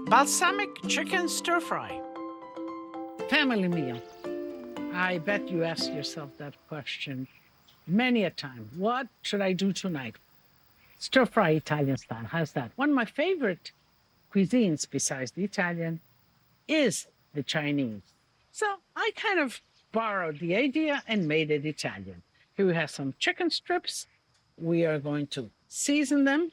Balsamic chicken stir fry. Family meal. I bet you ask yourself that question many a time. What should I do tonight? Stir fry Italian style. How's that? One of my favorite cuisines besides the Italian is the Chinese. So I kind of borrowed the idea and made it Italian. Here we have some chicken strips. We are going to season them.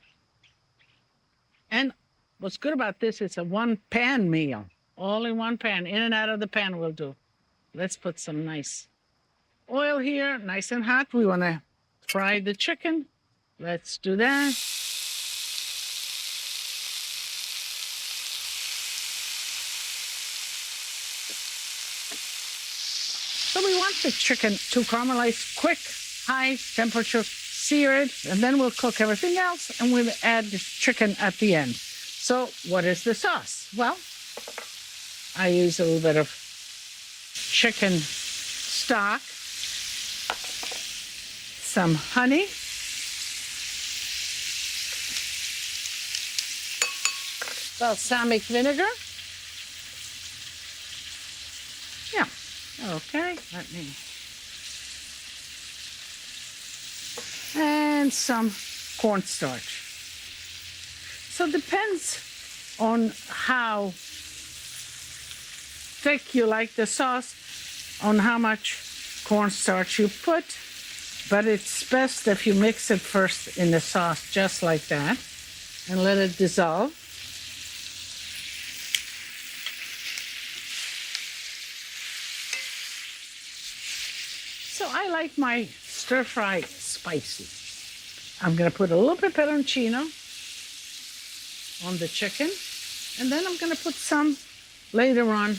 And what's good about this, it's a one-pan meal. All in one pan. In and out of the pan will do. Let's put some nice oil here, nice and hot. We want to fry the chicken. Let's do that. So we want the chicken to caramelize quick, high temperature, sear it, and then we'll cook everything else, and we'll add the chicken at the end. So what is the sauce? Well, I use a little bit of chicken stock, some honey, balsamic vinegar. Yeah, okay, let me. And some cornstarch. So it depends on how thick you like the sauce, on how much cornstarch you put, but it's best if you mix it first in the sauce just like that and let it dissolve. So I like my stir fry spicy. I'm going to put a little bit of peperoncino on the chicken, and then I'm going to put some later on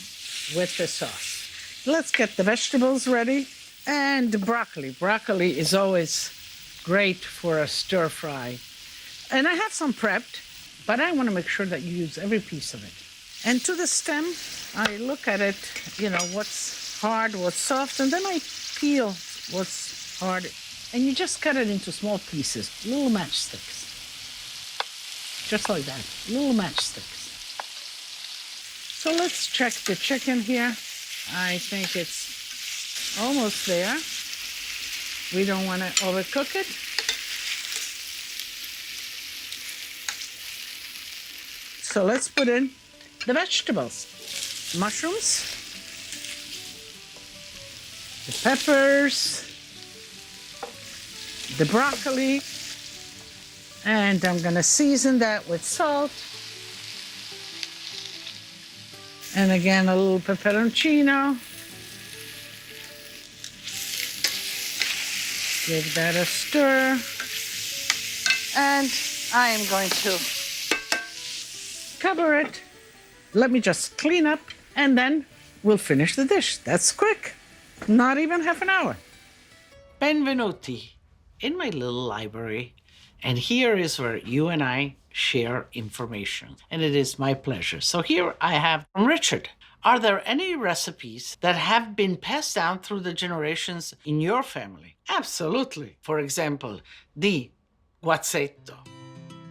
with the sauce. Let's get the vegetables ready. And the broccoli. Broccoli is always great for a stir fry. And I have some prepped, but I want to make sure that you use every piece of it. And to the stem, I look at it, what's hard, what's soft, and then I peel what's hard. And you just cut it into small pieces, little matchsticks. Just like that, little matchsticks. So let's check the chicken here. I think it's almost there. We don't want to overcook it. So let's put in the vegetables. Mushrooms, the peppers, the broccoli, and I'm going to season that with salt. And again, a little peperoncino. Give that a stir. And I am going to cover it. Let me just clean up, and then we'll finish the dish. That's quick. Not even half an hour. Benvenuti in my little library. And here is where you and I share information. And it is my pleasure. So here I have from Richard. Are there any recipes that have been passed down through the generations in your family? Absolutely. For example, the guazzetto,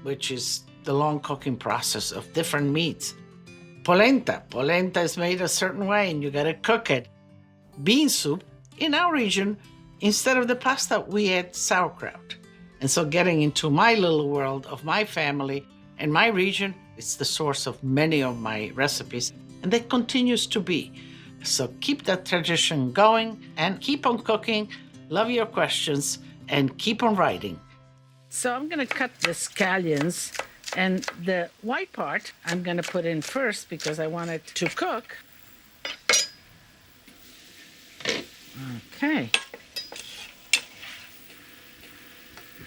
which is the long cooking process of different meats. Polenta. Polenta is made a certain way and you gotta cook it. Bean soup. In our region, instead of the pasta, we add sauerkraut. And so getting into my little world of my family and my region, it's the source of many of my recipes. And that continues to be. So keep that tradition going and keep on cooking. Love your questions and keep on writing. So I'm going to cut the scallions, and the white part I'm going to put in first because I want it to cook. Okay.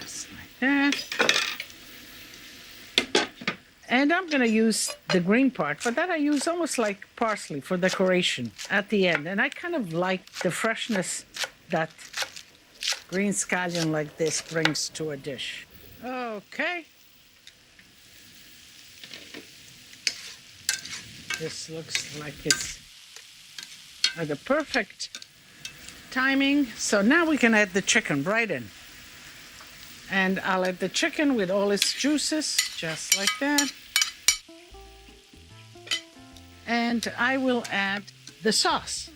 Just like that. And I'm going to use the green part, but that I use almost like parsley for decoration at the end. And I kind of like the freshness that green scallion like this brings to a dish. Okay. This looks like it's at the perfect timing. So now we can add the chicken right in. And I'll add the chicken with all its juices, just like that. And I will add the sauce.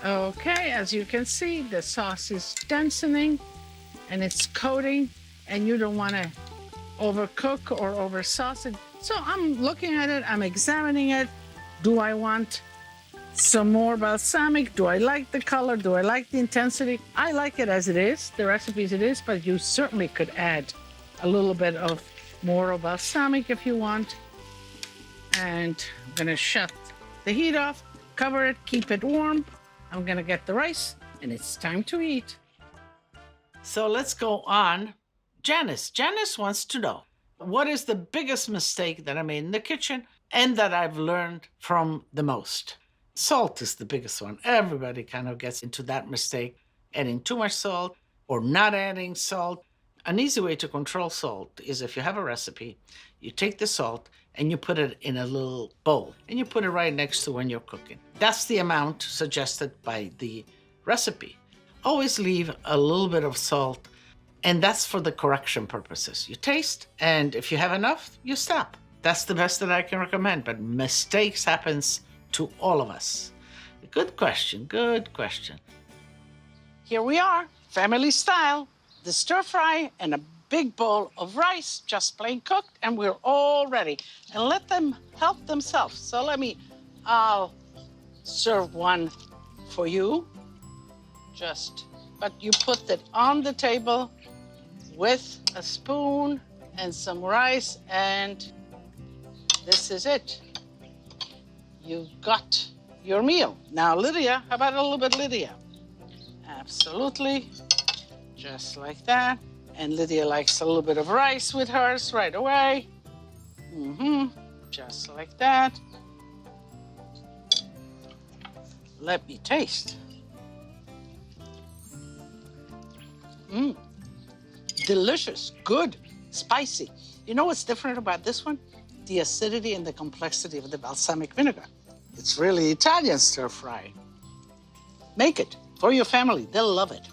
Okay, as you can see, the sauce is densening and it's coating, and you don't want to overcook or over sauce it. So I'm looking at it, I'm examining it. Do I want some more balsamic? Do I like the color? Do I like the intensity? I like it as it is, the recipe as it is, but you certainly could add a little bit of more of balsamic if you want. And I'm gonna shut the heat off, cover it, keep it warm. I'm gonna get the rice, and it's time to eat. So let's go on. Janice wants to know, what is the biggest mistake that I made in the kitchen and that I've learned from the most? Salt is the biggest one. Everybody kind of gets into that mistake, adding too much salt or not adding salt. An easy way to control salt is, if you have a recipe, you take the salt and you put it in a little bowl and you put it right next to when you're cooking. That's the amount suggested by the recipe. Always leave a little bit of salt, and that's for the correction purposes. You taste, and if you have enough, you stop. That's the best that I can recommend, but mistakes happens to all of us. Good question, good question. Here we are, family style, the stir fry and a big bowl of rice, just plain cooked, and we're all ready. And let them help themselves. So I'll serve one for you. But you put it on the table with a spoon and some rice, and this is it. You got your meal. Now, Lydia, how about a little bit Lydia? Absolutely, just like that. And Lydia likes a little bit of rice with hers right away. Just like that. Let me taste. Delicious, good, spicy. You know what's different about this one? The acidity and the complexity of the balsamic vinegar. It's really Italian stir fry. Make it for your family. They'll love it.